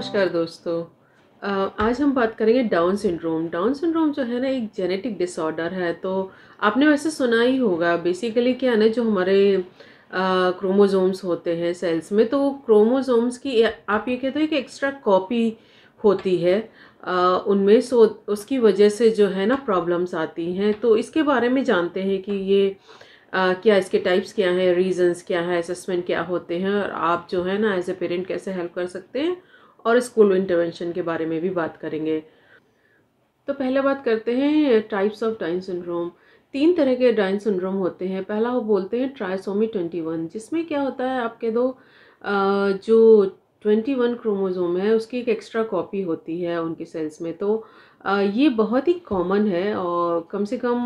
नमस्कार दोस्तों। आज हम बात करेंगे डाउन सिंड्रोम। डाउन सिंड्रोम जो है ना एक जेनेटिक डिसऑर्डर है। तो आपने वैसे सुना ही होगा। बेसिकली क्या है ना, जो हमारे क्रोमोसोम्स होते हैं सेल्स में, तो क्रोमोसोम्स की आप ये कहते हैं कि एक्स्ट्रा कॉपी होती है उनमें। सो उसकी वजह से जो है ना प्रॉब्लम्स आती हैं। तो इसके बारे में जानते हैं कि ये क्या इसके टाइप्स क्या हैं, रीजंस क्या है, असेसमेंट क्या होते हैं, और आप जो है ना एज ए पेरेंट कैसे हेल्प कर सकते हैं, और स्कूल इंटरवेंशन के बारे में भी बात करेंगे। तो पहले बात करते हैं टाइप्स ऑफ डाउन सिंड्रोम। 3 तरह के डाउन सिंड्रोम होते हैं। पहला वो बोलते हैं ट्राइसोमी 21, जिसमें क्या होता है, आपके जो 21 क्रोमोसोम है उसकी एक एक्स्ट्रा कॉपी होती है उनकी सेल्स में। तो ये बहुत ही कॉमन है, और कम से कम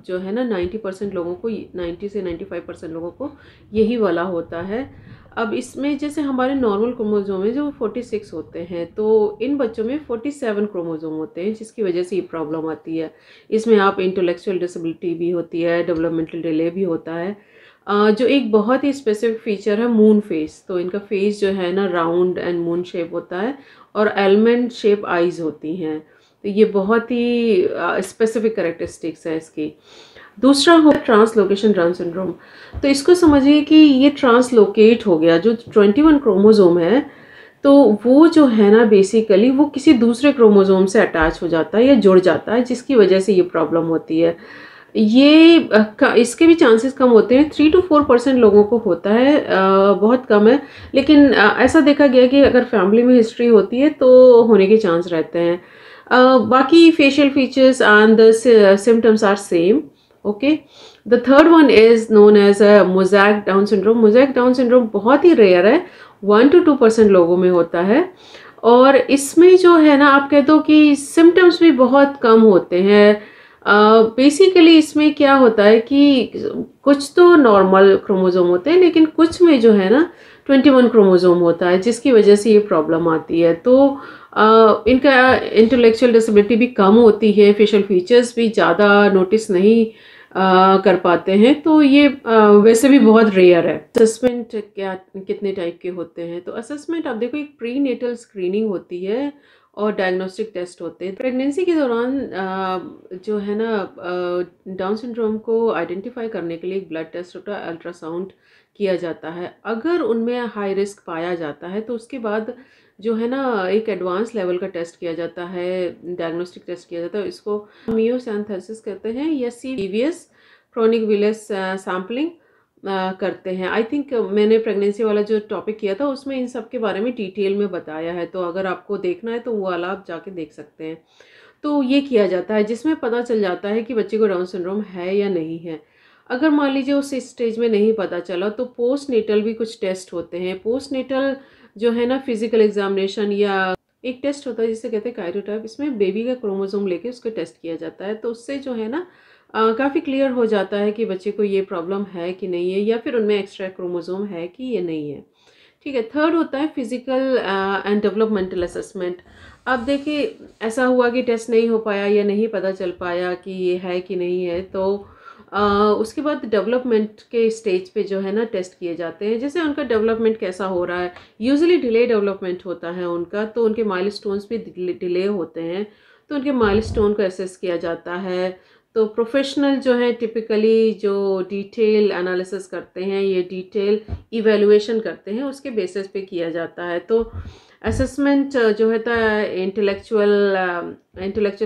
जो है ना 90% लोगों को, 90 से 95% लोगों को यही वाला होता है। अब इसमें जैसे हमारे नॉर्मल क्रोमोसोम है जो 46 होते हैं, तो इन बच्चों में 47 क्रोमोसोम होते हैं, जिसकी वजह से ये प्रॉब्लम आती है। इसमें आप इंटेलेक्चुअल डिसेबिलिटी भी होती है, डेवलपमेंटल डिले भी होता है। जो एक बहुत ही स्पेसिफिक फीचर है मून फेस। तो इनका फेस जो है ना राउंड एंड मून शेप होता है, और एलमंड शेप आईज होती हैं। तो ये बहुत ही स्पेसिफिक करेक्टरिस्टिक्स है इसकी। दूसरा हो ट्रांसलोकेशन डाउन सिंड्रोम। तो इसको समझिए कि ये ट्रांसलोकेट हो गया, जो 21 क्रोमोसोम है, तो वो जो है ना बेसिकली वो किसी दूसरे क्रोमोसोम से अटैच हो जाता है या जुड़ जाता है, जिसकी वजह से ये प्रॉब्लम होती है। ये इसके भी चांसेस कम होते हैं। 3 to 4% लोगों को होता है, बहुत कम है। लेकिन ऐसा देखा गया कि अगर फैमिली में हिस्ट्री होती है तो होने के चांस रहते हैं। बाकी facial features and the symptoms are same. Okay, the third one is known as a mosaic Down syndrome. Mosaic Down syndrome बहुत ही रेयर है, 1 to 2% लोगों में होता है। और इसमें जो है ना आप कह दो कि सिम्टम्स भी बहुत कम होते हैं। बेसिकली इसमें क्या होता है कि कुछ तो नॉर्मल क्रोमोसोम होते हैं, लेकिन कुछ में जो है ना 21 क्रोमोसोम होता है, जिसकी वजह से ये प्रॉब्लम आती है। तो इनका इंटेलेक्चुअल डिसेबिलिटी भी कम होती है, फेशियल फीचर्स भी ज़्यादा नोटिस नहीं कर पाते हैं। तो ये वैसे भी बहुत रेयर है। असेसमेंट क्या कितने टाइप के होते हैं? तो असेसमेंट आप देखो, एक प्री नेटल स्क्रीनिंग होती है और डायग्नोस्टिक टेस्ट होते हैं। प्रेगनेंसी के दौरान जो है ना डाउन सिंड्रोम को आइडेंटिफाई करने के लिए एक ब्लड टेस्ट होता है, अल्ट्रासाउंड किया जाता है। अगर उनमें हाई रिस्क पाया जाता है तो उसके बाद जो है ना एक एडवांस लेवल का टेस्ट किया जाता है, डायग्नोस्टिक टेस्ट किया जाता है। इसको मियोसेंथेसिस कहते हैं, या सीवीएस क्रोनिक विलस सैम्पलिंग करते हैं। आई थिंक मैंने प्रेगनेंसी वाला जो टॉपिक किया था उसमें इन सब के बारे में डिटेल में बताया है। तो अगर आपको देखना है तो वो वाला आप जाके देख सकते हैं। तो ये किया जाता है, जिसमें पता चल जाता है कि बच्चे को डाउन सिंड्रोम है या नहीं है। अगर मान लीजिए उस स्टेज में नहीं पता चला तो पोस्ट नेटल भी कुछ टेस्ट होते हैं। पोस्ट नेटल जो है ना फिजिकल एग्जामिनेशन, या एक टेस्ट होता है जिसे कहते हैं कायरोटाइप। इसमें बेबी का क्रोमोसोम लेके उसको टेस्ट किया जाता है। तो उससे जो है ना काफ़ी क्लियर हो जाता है कि बच्चे को ये प्रॉब्लम है कि नहीं है, या फिर उनमें एक्स्ट्रा क्रोमोसोम है कि ये नहीं है। ठीक है। थर्ड होता है फिजिकल एंड डेवलपमेंटल असेसमेंट। अब देखिए, ऐसा हुआ कि टेस्ट नहीं हो पाया या नहीं पता चल पाया कि ये है कि नहीं है, तो उसके बाद डेवलपमेंट के स्टेज पे जो है ना टेस्ट किए जाते हैं, जैसे उनका डेवलपमेंट कैसा हो रहा है। यूजुअली डिले डेवलपमेंट होता है उनका, तो उनके माइलस्टोन्स भी डिले होते हैं, तो उनके माइलस्टोन को असेस किया जाता है। तो प्रोफेशनल जो है टिपिकली जो डिटेल एनालिसिस करते हैं, ये डिटेल इवैल्यूएशन करते हैं, उसके बेसिस पे किया जाता है। तो असेसमेंट जो होता है इंटेलेक्चुअल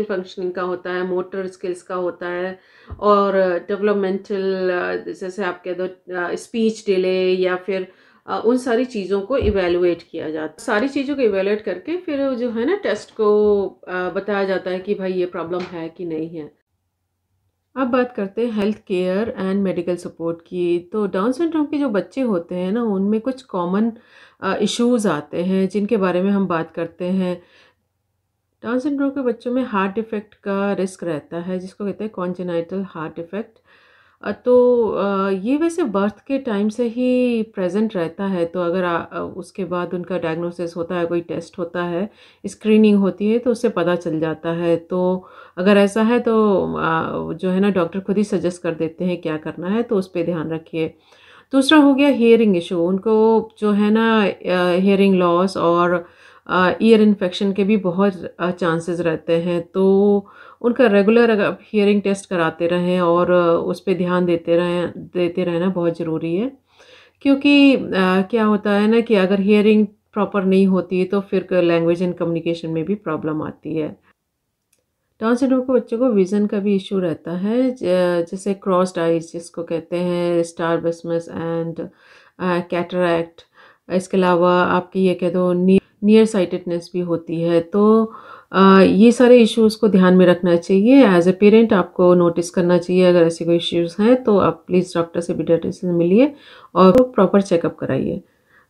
फंक्शनिंग का होता है, मोटर स्किल्स का होता है, और डेवलपमेंटल जैसे आप कह दो स्पीच डिले, या फिर उन सारी चीज़ों को इवेलुएट किया जाता है। सारी चीज़ों को इवेलुएट करके फिर जो है ना टेस्ट को बताया जाता है कि भाई ये प्रॉब्लम है कि नहीं है। अब बात करते हैं health care and medical support की। तो डाउन सिंड्रोम के जो बच्चे होते हैं ना, उनमें कुछ कॉमन इश्यूज आते हैं जिनके बारे में हम बात करते हैं। डाउन सिंड्रोम के बच्चों में हार्ट डिफेक्ट का रिस्क रहता है, जिसको कहते हैं कॉन्जेनाइटल हार्ट डिफेक्ट। तो ये वैसे बर्थ के टाइम से ही प्रेजेंट रहता है। तो अगर उसके बाद उनका डायग्नोसिस होता है, कोई टेस्ट होता है, स्क्रीनिंग होती है, तो उससे पता चल जाता है। तो अगर ऐसा है तो जो है ना डॉक्टर खुद ही सजेस्ट कर देते हैं क्या करना है, तो उस पर ध्यान रखिए। दूसरा हो गया हियरिंग इशू। उनको जो है ना हियरिंग लॉस और ईयर इन्फेक्शन के भी बहुत चांसेस रहते हैं। तो उनका रेगुलर अगर आप हियरिंग टेस्ट कराते रहें और उस पे ध्यान देते रहना बहुत ज़रूरी है। क्योंकि क्या होता है ना कि अगर हियरिंग प्रॉपर नहीं होती तो फिर लैंग्वेज एंड कम्युनिकेशन में भी प्रॉब्लम आती है। डाउन सिंड्रोम के बच्चों को विज़न का भी इशू रहता है, जैसे क्रॉस्ड आइज जिसको कहते हैं, स्टारबसमस एंड कैटरैक्ट। इसके अलावा आपकी ये कह दो नियर साइटेडनेस भी होती है। तो ये सारे इश्यूज़ को ध्यान में रखना चाहिए। एज ए पेरेंट आपको नोटिस करना चाहिए, अगर ऐसे कोई इश्यूज़ हैं तो आप प्लीज़ डॉक्टर से पीडियाट्रिशियन से मिलिए और प्रॉपर चेकअप कराइए।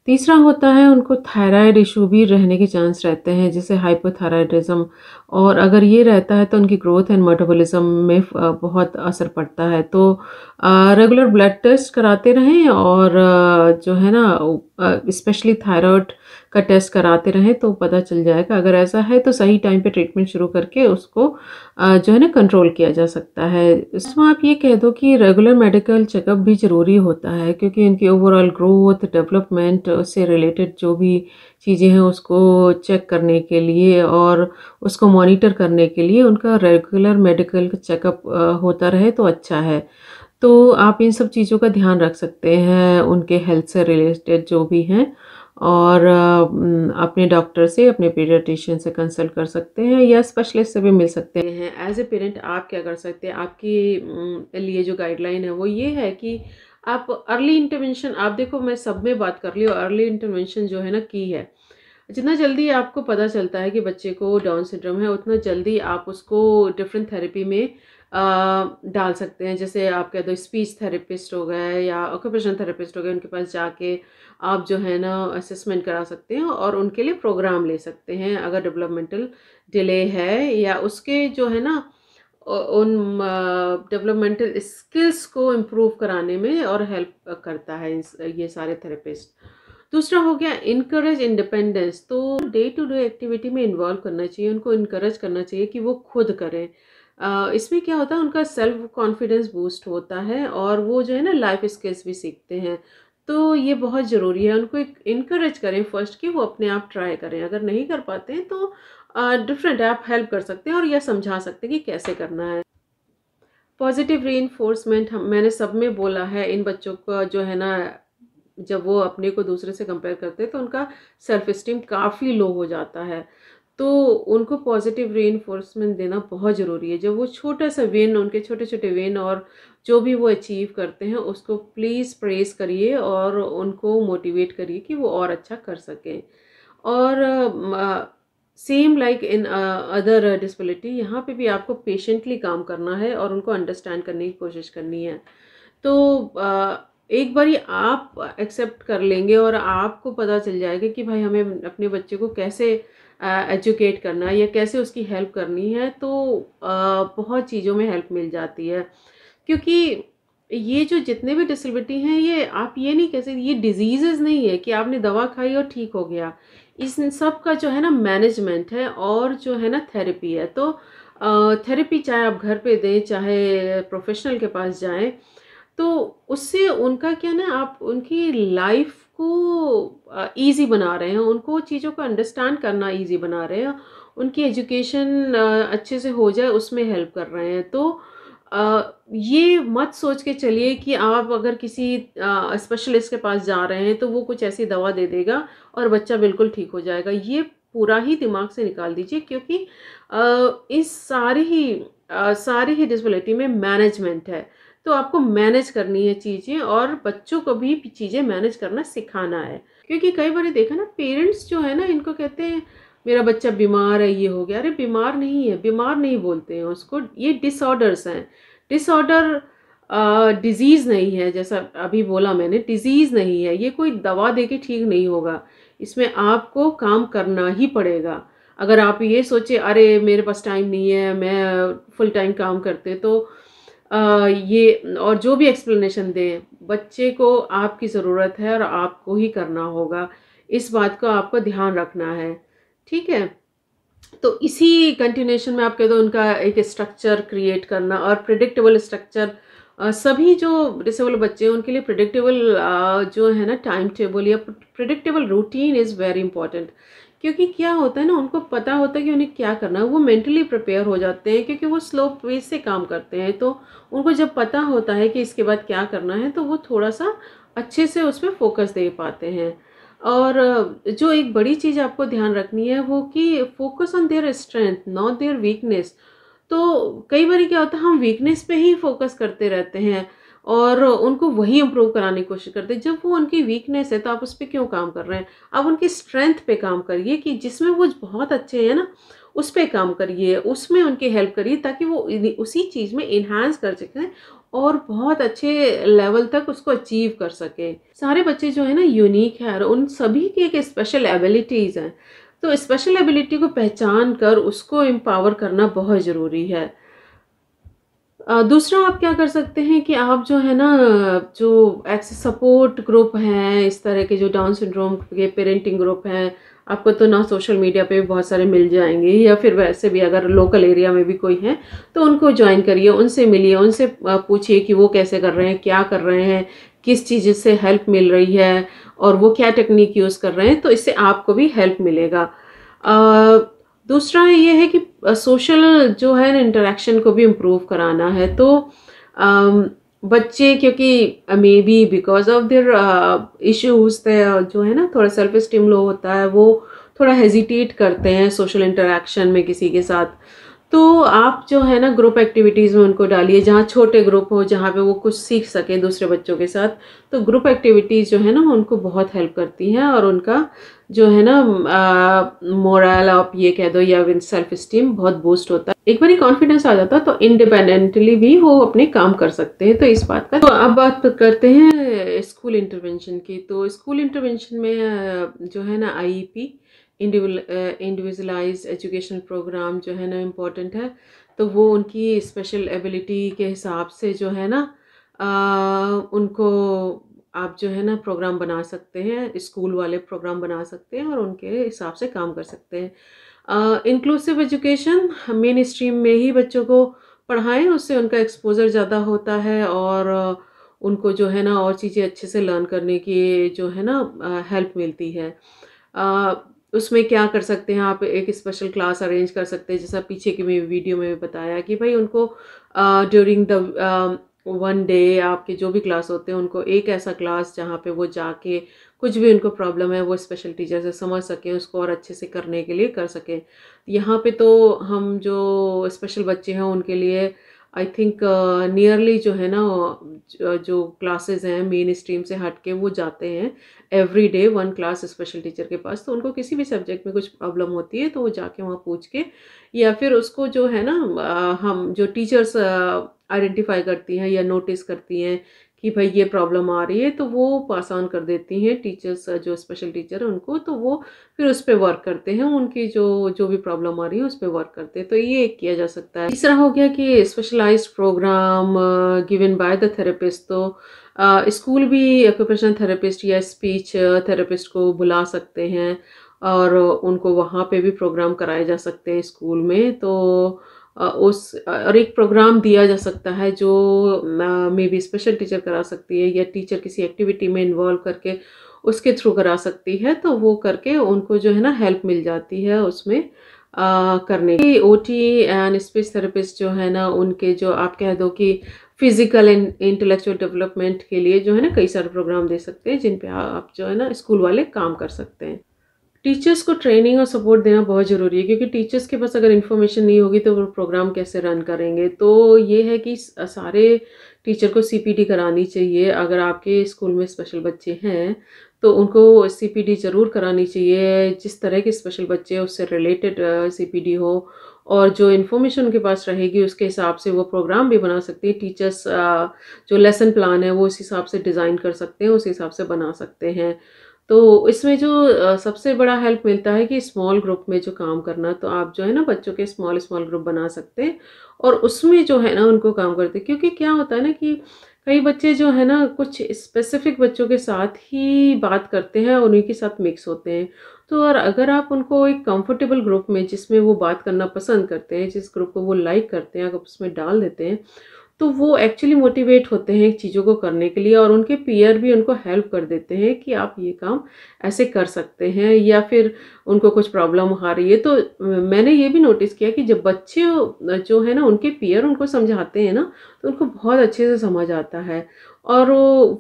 तीसरा होता है उनको थायराइड इशू भी रहने के चांस रहते हैं, जैसे हाइपोथायराइडिज्म। और अगर ये रहता है तो उनकी ग्रोथ एंड मेटाबॉलिज्म में बहुत असर पड़ता है। तो रेगुलर ब्लड टेस्ट कराते रहें और जो है ना स्पेशली थायराइड का टेस्ट कराते रहें तो पता चल जाएगा। अगर ऐसा है तो सही टाइम पे ट्रीटमेंट शुरू करके उसको जो है ना कंट्रोल किया जा सकता है। इसमें आप ये कह दो कि रेगुलर मेडिकल चेकअप भी ज़रूरी होता है, क्योंकि उनकी ओवरऑल ग्रोथ डेवलपमेंट से रिलेटेड जो भी चीज़ें हैं उसको चेक करने के लिए और उसको मॉनिटर करने के लिए उनका रेगुलर मेडिकल चेकअप होता रहे तो अच्छा है। तो आप इन सब चीज़ों का ध्यान रख सकते हैं, उनके हेल्थ से रिलेटेड जो भी हैं। और अपने डॉक्टर से, अपने पीडियाट्रिशियन से कंसल्ट कर सकते हैं या स्पेशलिस्ट से भी मिल सकते हैं। एज ए पेरेंट आप क्या कर सकते हैं, आपकी लिए जो गाइडलाइन है वो ये है कि आप अर्ली इंटरवेंशन, आप देखो मैं सब में बात कर रही हूँ, अर्ली इंटरवेंशन जो है ना की है। जितना जल्दी आपको पता चलता है कि बच्चे को डाउन सिंड्रोम है, उतना जल्दी आप उसको डिफरेंट थेरेपी में डाल सकते हैं। जैसे आप कह दो स्पीच थेरेपिस्ट हो गए या ऑक्यूपेशनल थेरेपिस्ट हो गए, उनके पास जाके आप जो है ना असेसमेंट करा सकते हैं और उनके लिए प्रोग्राम ले सकते हैं अगर डेवलपमेंटल डिले है या उसके जो है ना उन डेवलपमेंटल स्किल्स को इम्प्रूव कराने में और हेल्प करता है ये सारे थेरेपिस्ट। दूसरा हो गया इनकरेज इंडिपेंडेंस। तो डे टू डे एक्टिविटी में इन्वॉल्व करना चाहिए, उनको इनकरेज करना चाहिए कि वो खुद करें। इसमें क्या होता है, उनका सेल्फ कॉन्फिडेंस बूस्ट होता है और वो जो है ना लाइफ स्किल्स भी सीखते हैं। तो ये बहुत ज़रूरी है, उनको एक इनकरेज करें फर्स्ट कि वो अपने आप ट्राई करें। अगर नहीं कर पाते हैं तो डिफरेंट आप हेल्प कर सकते हैं और यह समझा सकते हैं कि कैसे करना है। पॉजिटिव रीइंफोर्समेंट मैंने सब में बोला है। इन बच्चों का जो है ना, जब वो अपने को दूसरे से कंपेयर करते हैं तो उनका सेल्फ इस्टीम काफ़ी लो हो जाता है। तो उनको पॉजिटिव रीइंफोर्समेंट देना बहुत ज़रूरी है। जब वो छोटा सा विन, उनके छोटे छोटे विन और जो भी वो अचीव करते हैं उसको प्लीज़ प्रेज़ करिए और उनको मोटिवेट करिए कि वो और अच्छा कर सकें। और same like in other disability, यहाँ पे भी आपको पेशेंटली काम करना है और उनको अंडरस्टैंड करने की कोशिश करनी है। तो एक बारी आप एक्सेप्ट कर लेंगे और आपको पता चल जाएगा कि भाई हमें अपने बच्चे को कैसे एजुकेट करना है या कैसे उसकी हेल्प करनी है, तो बहुत चीज़ों में हेल्प मिल जाती है। क्योंकि ये जो जितने भी डिसेबिलिटी हैं, ये आप ये नहीं कह सकते ये डिजीज़ेस नहीं है कि आपने दवा खाई और ठीक हो गया। इस सब का जो है ना मैनेजमेंट है और जो है ना थेरेपी है। तो थेरेपी चाहे आप घर पे दें चाहे प्रोफेशनल के पास जाएं, तो उससे उनका क्या ना, आप उनकी लाइफ को इजी बना रहे हैं, उनको चीज़ों को अंडरस्टैंड करना इजी बना रहे हैं, उनकी एजुकेशन अच्छे से हो जाए उसमें हेल्प कर रहे हैं। तो ये मत सोच के चलिए कि आप अगर किसी स्पेशलिस्ट के पास जा रहे हैं तो वो कुछ ऐसी दवा दे देगा और बच्चा बिल्कुल ठीक हो जाएगा। ये पूरा ही दिमाग से निकाल दीजिए, क्योंकि इस सारी ही डिसेबिलिटी में मैनेजमेंट है। तो आपको मैनेज करनी है चीज़ें और बच्चों को भी चीज़ें मैनेज करना सिखाना है। क्योंकि कई बार देखा ना, पेरेंट्स जो है ना इनको कहते हैं मेरा बच्चा बीमार है, ये हो गया। अरे बीमार नहीं है, बीमार नहीं बोलते हैं उसको, ये डिसऑर्डर्स हैं। डिसऑर्डर डिजीज़ नहीं है, जैसा अभी बोला मैंने, डिजीज़ नहीं है। ये कोई दवा दे के ठीक नहीं होगा, इसमें आपको काम करना ही पड़ेगा। अगर आप ये सोचे अरे मेरे पास टाइम नहीं है, मैं फुल टाइम काम करते, तो ये और जो भी एक्सप्लेनेशन दें, बच्चे को आपकी ज़रूरत है और आपको ही करना होगा। इस बात का आपको ध्यान रखना है, ठीक है। तो इसी कंटिन्यूएशन में आप कह दो उनका एक स्ट्रक्चर क्रिएट करना और प्रिडिक्टेबल स्ट्रक्चर। सभी जो डिसेबल बच्चे हैं उनके लिए प्रिडिक्टेबल जो है ना टाइम टेबल या predictable routine is very important. क्योंकि क्या होता है ना, उनको पता होता है कि उन्हें क्या करना है, वो मेंटली प्रिपेयर हो जाते हैं क्योंकि वो स्लो पेस से काम करते हैं। तो उनको जब पता होता है कि इसके बाद क्या करना है तो वो थोड़ा सा अच्छे से उसमें फोकस दे पाते हैं। और जो एक बड़ी चीज़ आपको ध्यान रखनी है वो कि focus on their strength not their weakness. तो कई बार क्या होता है, हम वीकनेस पे ही फोकस करते रहते हैं और उनको वही इम्प्रूव कराने की कोशिश करते हैं। जब वो उनकी वीकनेस है तो आप उस पर क्यों काम कर रहे हैं? आप उनकी स्ट्रेंथ पे काम करिए कि जिसमें वो बहुत अच्छे हैं ना, उस पे काम करिए, उसमें उनकी हेल्प करिए ताकि वो उसी चीज़ में इन्हांस कर सकें और बहुत अच्छे लेवल तक उसको अचीव कर सके। सारे बच्चे जो है ना यूनिक है और उन सभी की एक स्पेशल एबिलिटीज़ हैं। तो स्पेशल एबिलिटी को पहचान कर उसको एम्पावर करना बहुत ज़रूरी है। दूसरा आप क्या कर सकते हैं कि आप जो है ना, जो ऐसे सपोर्ट ग्रुप हैं, इस तरह के जो डाउन सिंड्रोम के पेरेंटिंग ग्रुप हैं, आपको तो ना सोशल मीडिया पे भी बहुत सारे मिल जाएंगे, या फिर वैसे भी अगर लोकल एरिया में भी कोई है तो उनको ज्वाइन करिए, उनसे मिलिए, उनसे पूछिए कि वो कैसे कर रहे हैं, क्या कर रहे हैं, किस चीज़ से हेल्प मिल रही है और वो क्या टेक्निक यूज़ कर रहे हैं, तो इससे आपको भी हेल्प मिलेगा। दूसरा ये है कि सोशल जो है ना इंटरेक्शन को भी इम्प्रूव कराना है। तो अम, बच्चे क्योंकि may be because of their issues जो है ना, थोड़ा सेल्फ स्टीम लो होता है, वो थोड़ा हेजिटेट करते हैं सोशल इंटरेक्शन में किसी के साथ। तो आप जो है ना ग्रुप एक्टिविटीज़ में उनको डालिए, जहाँ छोटे ग्रुप हो, जहाँ पे वो कुछ सीख सकें दूसरे बच्चों के साथ। तो ग्रुप एक्टिविटीज़ जो है ना उनको बहुत हेल्प करती हैं और उनका जो है ना मोरल आप ये कह दो या सेल्फ स्टीम बहुत बूस्ट होता है। एक बार कॉन्फिडेंस आ जाता है तो इंडिपेंडेंटली भी वो अपने काम कर सकते हैं। तो इस बात का, तो अब बात करते हैं स्कूल इंटरवेंशन की। तो स्कूल इंटरवेंशन में जो है ना आईईपी, इंडिविजुअलाइज एजुकेशनल प्रोग्राम जो है ना इम्पोर्टेंट है। तो वो उनकी स्पेशल एबिलिटी के हिसाब से जो है ना उनको आप जो है ना प्रोग्राम बना सकते हैं, स्कूल वाले प्रोग्राम बना सकते हैं और उनके हिसाब से काम कर सकते हैं। इंक्लूसिव एजुकेशन मेन स्ट्रीम में ही बच्चों को पढ़ाएं, उससे उनका एक्सपोजर ज़्यादा होता है और उनको जो है ना और चीज़ें अच्छे से लर्न करने की जो है ना हेल्प मिलती है। अ, उसमें क्या कर सकते हैं, आप एक स्पेशल क्लास अरेंज कर सकते हैं, जैसा पीछे की मैं वीडियो में बताया कि भाई उनको ड्यूरिंग द वन डे आपके जो भी क्लास होते हैं उनको एक ऐसा क्लास जहाँ पे वो जाके कुछ भी उनको प्रॉब्लम है वो स्पेशल टीचर से समझ सकें, उसको और अच्छे से करने के लिए कर सकें। यहाँ पे तो हम जो स्पेशल बच्चे हैं उनके लिए आई थिंक नियरली जो है ना जो क्लासेस हैं मेन स्ट्रीम से हट के वो जाते हैं every day one class special teacher के पास। तो उनको किसी भी सब्जेक्ट में कुछ प्रॉब्लम होती है तो वो जाके वहाँ पूछ के, या फिर उसको जो है ना हम जो टीचर्स आइडेंटिफाई करती हैं या नोटिस करती हैं कि भाई ये प्रॉब्लम आ रही है तो वो पास ऑन कर देती हैं टीचर्स, जो स्पेशल टीचर है उनको, तो वो फिर उस पर वर्क करते हैं, उनकी जो जो भी प्रॉब्लम आ रही है उस पर वर्क करते हैं। तो ये एक किया जा सकता है। तीसरा हो गया कि specialised program given by the therapist. तो स्कूल भी ऑक्यूपेशनल थेरेपिस्ट या स्पीच थेरेपिस्ट को बुला सकते हैं और उनको वहाँ पे भी प्रोग्राम कराए जा सकते हैं स्कूल में। तो उस और एक प्रोग्राम दिया जा सकता है जो मे बी स्पेशल टीचर करा सकती है या टीचर किसी एक्टिविटी में इन्वॉल्व करके उसके थ्रू करा सकती है। तो वो करके उनको जो है ना हेल्प मिल जाती है उसमें करने की। ओटी एंड स्पीच थेरेपिस्ट जो है ना उनके जो आप कह दो कि फिजिकल एंड इंटेलेक्चुअल डेवलपमेंट के लिए जो है ना कई सारे प्रोग्राम दे सकते हैं जिन पे आप जो है ना स्कूल वाले काम कर सकते हैं। टीचर्स को ट्रेनिंग और सपोर्ट देना बहुत ज़रूरी है क्योंकि टीचर्स के पास अगर इन्फॉर्मेशन नहीं होगी तो वो प्रोग्राम कैसे रन करेंगे। तो ये है कि सारे टीचर को सीपीडी करानी चाहिए। अगर आपके स्कूल में स्पेशल बच्चे हैं तो उनको सीपीडी ज़रूर करानी चाहिए, जिस तरह के स्पेशल बच्चे हैं उससे रिलेटेड सीपीडी हो, और जो इन्फॉर्मेशन उनके पास रहेगी उसके हिसाब से वो प्रोग्राम भी बना सकते हैं। टीचर्स जो लेसन प्लान है वो उस हिसाब से डिज़ाइन कर सकते हैं, उस हिसाब से बना सकते हैं। तो इसमें जो सबसे बड़ा हेल्प मिलता है कि स्मॉल ग्रुप में जो काम करना। तो आप जो है ना बच्चों के स्मॉल स्मॉल ग्रुप बना सकते हैं और उसमें जो है ना उनको काम करते हैं। क्योंकि क्या होता है ना कि कई बच्चे जो है ना कुछ स्पेसिफिक बच्चों के साथ ही बात करते हैं और उन्हीं के साथ मिक्स होते हैं। तो और अगर आप उनको एक कंफर्टेबल ग्रुप में जिसमें वो बात करना पसंद करते हैं, जिस ग्रुप को वो लाइक करते हैं, अगर उसमें डाल देते हैं तो वो एक्चुअली मोटिवेट होते हैं चीज़ों को करने के लिए, और उनके पीयर भी उनको हेल्प कर देते हैं कि आप ये काम ऐसे कर सकते हैं, या फिर उनको कुछ प्रॉब्लम आ रही है तो मैंने ये भी नोटिस किया कि जब बच्चे जो है ना उनके पीयर उनको समझाते हैं ना, तो उनको बहुत अच्छे से समझ आता है, और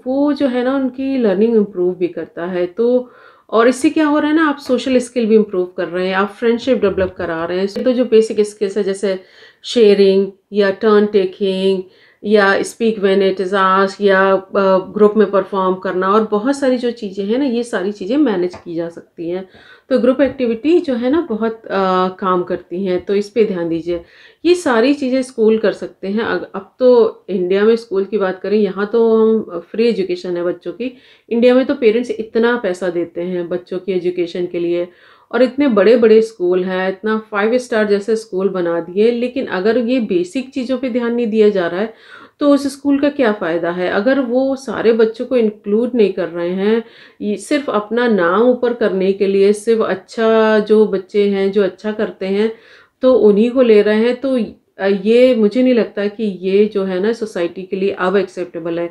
वो जो है ना उनकी लर्निंग इम्प्रूव भी करता है। तो और इससे क्या हो रहा है ना, आप सोशल स्किल भी इम्प्रूव कर रहे हैं, आप फ्रेंडशिप डेवलप करा रहे हैं। तो जो बेसिक स्किल्स है जैसे शेयरिंग या टर्न टेकिंग या speak when it is asked या ग्रुप में परफॉर्म करना, और बहुत सारी जो चीज़ें हैं ना, ये सारी चीज़ें मैनेज की जा सकती हैं। तो ग्रुप एक्टिविटी जो है ना बहुत काम करती हैं, तो इस पे ध्यान दीजिए। ये सारी चीज़ें स्कूल कर सकते हैं। अब तो इंडिया में स्कूल की बात करें, यहाँ तो हम फ्री एजुकेशन है बच्चों की। इंडिया में तो पेरेंट्स इतना पैसा देते हैं बच्चों की एजुकेशन के लिए, और इतने बड़े बड़े स्कूल हैं, इतना 5 स्टार जैसे स्कूल बना दिए, लेकिन अगर ये बेसिक चीज़ों पे ध्यान नहीं दिया जा रहा है तो उस स्कूल का क्या फ़ायदा है। अगर वो सारे बच्चों को इंक्लूड नहीं कर रहे हैं, ये सिर्फ अपना नाम ऊपर करने के लिए, सिर्फ अच्छा जो बच्चे हैं जो अच्छा करते हैं तो उन्हीं को ले रहे हैं, तो ये मुझे नहीं लगता कि ये जो है ना सोसाइटी के लिए अब एक्सेप्टेबल है।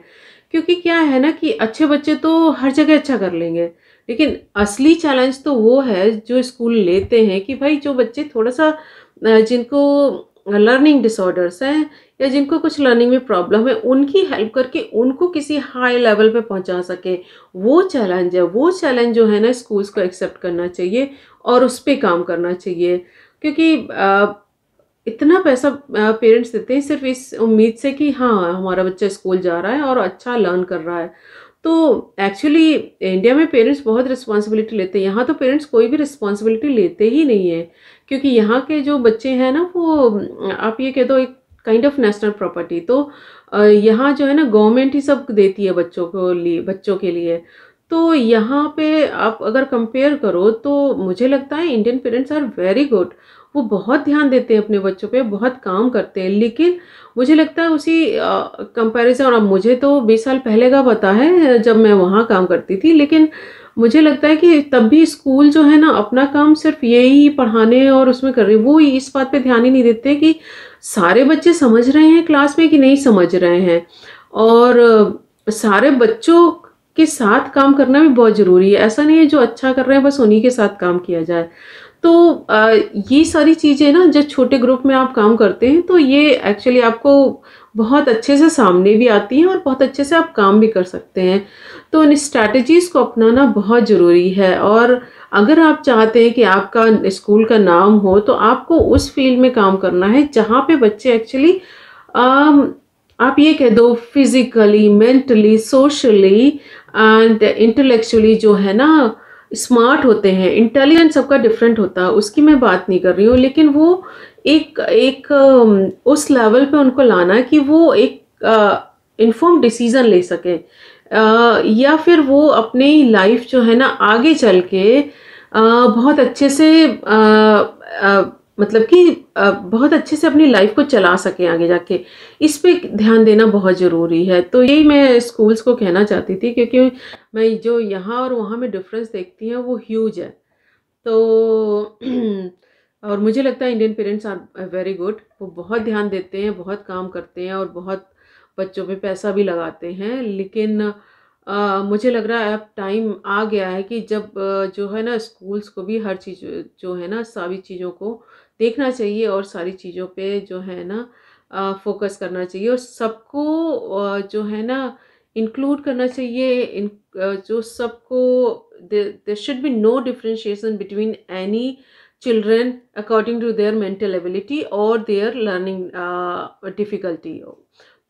क्योंकि क्या है ना कि अच्छे बच्चे तो हर जगह अच्छा कर लेंगे, लेकिन असली चैलेंज तो वो है जो स्कूल लेते हैं कि भाई जो बच्चे थोड़ा सा जिनको लर्निंग डिसऑर्डर्स हैं या जिनको कुछ लर्निंग में प्रॉब्लम है, उनकी हेल्प करके उनको किसी हाई लेवल पे पहुंचा सके, वो चैलेंज है। वो चैलेंज जो है ना स्कूल्स को एक्सेप्ट करना चाहिए और उस पर काम करना चाहिए। क्योंकि इतना पैसा पेरेंट्स देते हैं सिर्फ इस उम्मीद से कि हाँ हमारा बच्चा स्कूल जा रहा है और अच्छा लर्न कर रहा है। तो एक्चुअली इंडिया में पेरेंट्स बहुत रिस्पॉन्सिबिलिटी लेते हैं, यहाँ तो पेरेंट्स कोई भी रिस्पॉन्सिबिलिटी लेते ही नहीं है। क्योंकि यहाँ के जो बच्चे हैं ना वो आप ये कह दो एक काइंड ऑफ नेशनल प्रॉपर्टी। तो यहाँ जो है ना गवर्नमेंट ही सब देती है बच्चों के लिए। तो यहाँ पे आप अगर कंपेयर करो तो मुझे लगता है Indian parents are very good. वो बहुत ध्यान देते हैं अपने बच्चों पे, बहुत काम करते हैं। लेकिन मुझे लगता है उसी कंपैरिजन, और अब मुझे तो 20 साल पहले का पता है जब मैं वहाँ काम करती थी, लेकिन मुझे लगता है कि तब भी स्कूल जो है ना अपना काम सिर्फ यही पढ़ाने और उसमें कर रहे, वो इस बात पे ध्यान ही नहीं देते कि सारे बच्चे समझ रहे हैं क्लास में कि नहीं समझ रहे हैं। और सारे बच्चों के साथ काम करना भी बहुत ज़रूरी है। ऐसा नहीं है जो अच्छा कर रहे हैं बस उन्हीं के साथ काम किया जाए। तो ये सारी चीज़ें ना जब छोटे ग्रुप में आप काम करते हैं तो ये एक्चुअली आपको बहुत अच्छे से सामने भी आती हैं और बहुत अच्छे से आप काम भी कर सकते हैं। तो इन स्ट्रैटेजीज़ को अपनाना बहुत ज़रूरी है। और अगर आप चाहते हैं कि आपका स्कूल का नाम हो तो आपको उस फील्ड में काम करना है जहाँ पे बच्चे एक्चुअली आप ये कह दो physically, mentally, socially and intellectually जो है ना स्मार्ट होते हैं। इंटेलिजेंस सबका डिफरेंट होता है, उसकी मैं बात नहीं कर रही हूँ, लेकिन वो एक एक उस लेवल पे उनको लाना है कि वो एक इन्फॉर्म डिसीजन ले सके, या फिर वो अपनी लाइफ जो है ना आगे चल के बहुत अच्छे से मतलब कि बहुत अच्छे से अपनी लाइफ को चला सकें आगे जाके। इस पे ध्यान देना बहुत ज़रूरी है। तो यही मैं स्कूल्स को कहना चाहती थी, क्योंकि मैं जो यहाँ और वहाँ में डिफरेंस देखती हूँ वो ह्यूज है। तो और मुझे लगता है Indian parents are very good. वो बहुत ध्यान देते हैं, बहुत काम करते हैं और बहुत बच्चों पे पैसा भी लगाते हैं। लेकिन मुझे लग रहा है अब टाइम आ गया है कि जब जो है ना स्कूल्स को भी हर चीज़ जो है ना सारी चीज़ों को देखना चाहिए और सारी चीज़ों पे जो है ना फोकस करना चाहिए, और सबको जो है ना इंक्लूड करना चाहिए। जो सबको there should be no differentiation between any children according to their mental ability or their learning difficulty।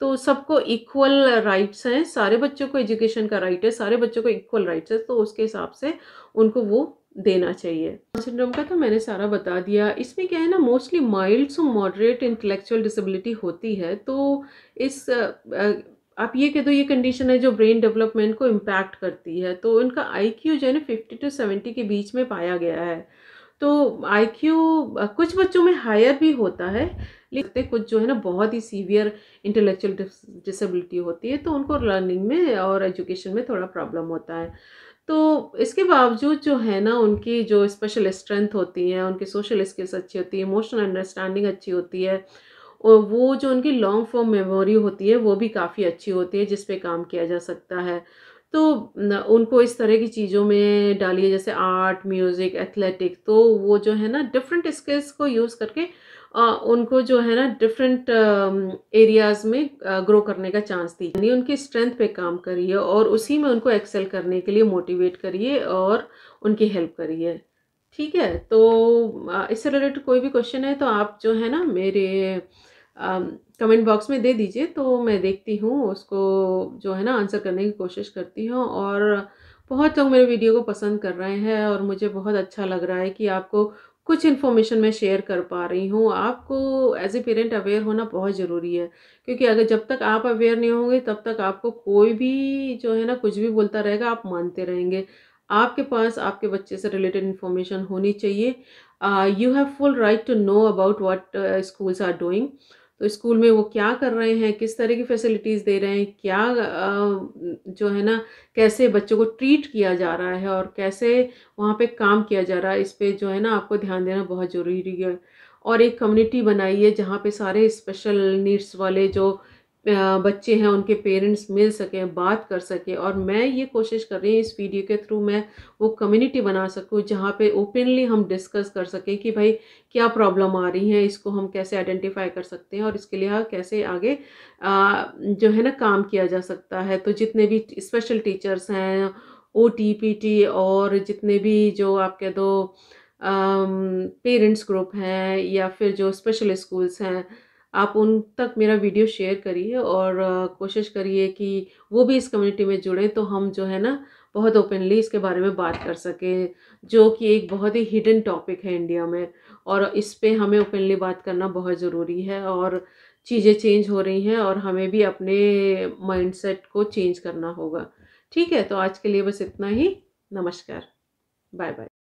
तो सबको इक्वल राइट्स हैं, सारे बच्चों को एजुकेशन का राइट है, सारे बच्चों को इक्वल राइट्स है, तो उसके हिसाब से उनको वो देना चाहिए। डाउन सिंड्रोम का तो मैंने सारा बता दिया। इसमें क्या है ना मोस्टली माइल्ड से मॉडरेट इंटेलेक्चुअल डिसेबिलिटी होती है। तो इस आप ये कह दो ये कंडीशन है जो ब्रेन डेवलपमेंट को इम्पैक्ट करती है। तो इनका IQ जो है ना 50 to 70 के बीच में पाया गया है। तो IQ कुछ बच्चों में हायर भी होता है, लेकिन कुछ जो है ना बहुत ही सीवियर इंटेलेक्चुअल डिसेबिलिटी होती है, तो उनको लर्निंग में और एजुकेशन में थोड़ा प्रॉब्लम होता है। तो इसके बावजूद जो है ना उनकी जो स्पेशल स्ट्रेंथ होती है, उनकी सोशल स्किल्स अच्छी होती है, इमोशनल अंडरस्टैंडिंग अच्छी होती है, और वो जो उनकी लॉन्ग फॉर्म मेमोरी होती है वो भी काफ़ी अच्छी होती है, जिस पे काम किया जा सकता है। तो उनको इस तरह की चीज़ों में डालिए, जैसे आर्ट, म्यूज़िक, एथलेटिक, तो वो जो है ना डिफरेंट स्किल्स को यूज़ करके उनको जो है ना डिफरेंट एरियाज़ में ग्रो करने का चांस दीजिए। यानी उनकी स्ट्रेंथ पे काम करिए और उसी में उनको एक्सेल करने के लिए मोटिवेट करिए और उनकी हेल्प करिए। ठीक है? तो इससे रिलेटेड कोई भी क्वेश्चन है तो आप जो है ना मेरे कमेंट बॉक्स में दे दीजिए, तो मैं देखती हूँ उसको, जो है ना आंसर करने की कोशिश करती हूँ। और बहुत लोग मेरे वीडियो को पसंद कर रहे हैं और मुझे बहुत अच्छा लग रहा है कि आपको कुछ इन्फॉर्मेशन मैं शेयर कर पा रही हूँ। आपको एज ए पेरेंट अवेयर होना बहुत ज़रूरी है, क्योंकि अगर जब तक आप अवेयर नहीं होंगे तब तक आपको कोई भी जो है ना कुछ भी बोलता रहेगा, आप मानते रहेंगे। आपके पास आपके बच्चे से रिलेटेड इन्फॉर्मेशन होनी चाहिए। You have full right to know about what schools are doing. तो स्कूल में वो क्या कर रहे हैं, किस तरह की फैसिलिटीज़ दे रहे हैं, क्या जो है ना कैसे बच्चों को ट्रीट किया जा रहा है और कैसे वहाँ पे काम किया जा रहा है, इस पे जो है ना आपको ध्यान देना बहुत ज़रूरी है। और एक कम्युनिटी बनाइए जहाँ पे सारे स्पेशल नीड्स वाले जो बच्चे हैं उनके पेरेंट्स मिल सकें, बात कर सकें। और मैं ये कोशिश कर रही हूँ इस वीडियो के थ्रू मैं वो कम्युनिटी बना सकूँ जहाँ पे ओपनली हम डिस्कस कर सकें कि भाई क्या प्रॉब्लम आ रही है, इसको हम कैसे आइडेंटिफाई कर सकते हैं और इसके लिए हम कैसे आगे जो है ना काम किया जा सकता है। तो जितने भी स्पेशल टीचर्स हैं, ओटी, पीटी और जितने भी जो आप कह दो पेरेंट्स ग्रुप हैं या फिर जो स्पेशल स्कूल्स हैं, आप उन तक मेरा वीडियो शेयर करिए और कोशिश करिए कि वो भी इस कम्युनिटी में जुड़े, तो हम जो है ना बहुत ओपनली इसके बारे में बात कर सकें, जो कि एक बहुत ही हिडन टॉपिक है इंडिया में। और इस पे हमें ओपनली बात करना बहुत ज़रूरी है। और चीज़ें चेंज हो रही हैं और हमें भी अपने माइंडसेट को चेंज करना होगा। ठीक है, तो आज के लिए बस इतना ही। नमस्कार। Bye bye.